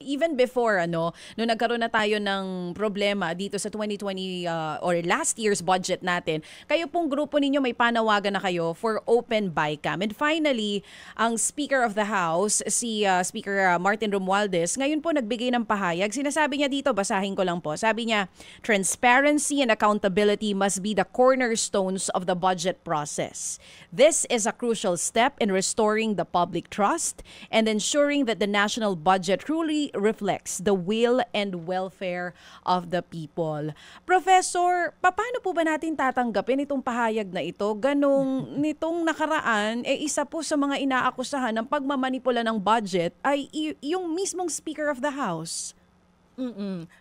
even before no nagkaroon na tayo ng problema dito sa 2020 or last year's budget natin, kayo pong grupo ninyo may panawagan na kayo for open BICAM. And finally, ang Speaker of the House, si Speaker Martin Romualdez, ngayon po nagbigay ng pahayag. Sinasabi niya dito, basahin ko lang po. Sabi niya, transparency and accountability must be the cornerstones of the budget process. This is a crucial step in restoring the public trust and ensuring that the national budget truly reflects the will and welfare of the people. Professor, paano po ba natin tatanggapin itong pahayag na ito? Nitong nakaraan, isa po sa mga inaakusahan ng pagmamanipula ng budget ay yung mismong Speaker of the House.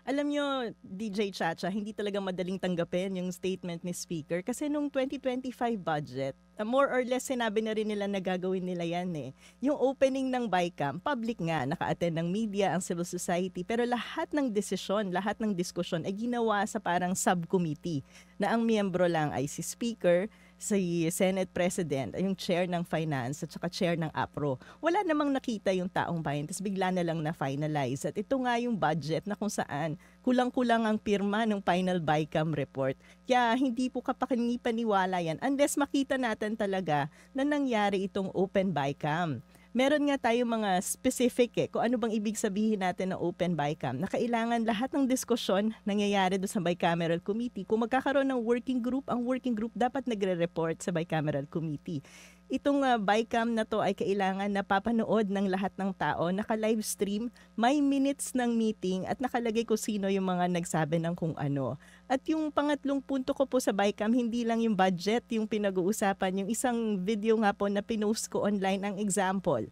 Alam nyo, DJ Chacha, hindi talaga madaling tanggapin yung statement ni Speaker kasi nung 2025 budget, more or less sinabi na rin nila na gagawin nila yan eh. Yung opening ng BICAM, public nga, naka-attend ng media, ang civil society, pero lahat ng desisyon, lahat ng diskusyon ay ginawa sa parang subcommittee na ang miyembro lang ay si Speaker, si Senate President, yung chair ng Finance at saka chair ng APRO. Wala namang nakita yung taong bayan, tapos bigla na lang na-finalize. At ito nga yung budget na kung saan kulang-kulang ang pirma ng final BICAM report. Kaya hindi po kapakiniwala yan unless makita natin talaga na nangyari itong open BICAM. Meron nga tayo mga specific kung ano bang ibig sabihin natin ng open BICAM na kailangan lahat ng diskusyon nangyayari doon sa bicameral committee. Kung magkakaroon ng working group, ang working group dapat nagre-report sa bicameral committee. Itong BICAM na to ay kailangan napapanood ng lahat ng tao, naka-live stream, may minutes ng meeting at nakalagay kung sino yung mga nagsabi ng kung ano. At yung pangatlong punto ko po sa BICAM, hindi lang yung budget yung pinag-uusapan, yung isang video nga po na pinost ko online ang example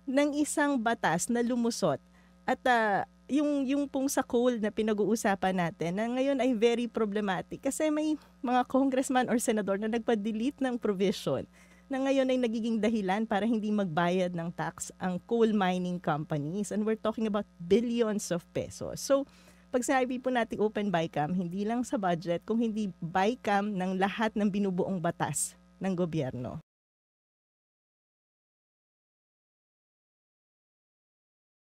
ng isang batas na lumusot. At yung pong sa coal na pinag-uusapan natin na ngayon ay very problematic kasi may mga congressman or senador na nagpa-delete ng provision na ngayon ay nagiging dahilan para hindi magbayad ng tax ang coal mining companies. And we're talking about billions of pesos. So, pag sinabi po natin open BICAM, hindi lang sa budget, kung hindi BICAM ng lahat ng binubuong batas ng gobyerno.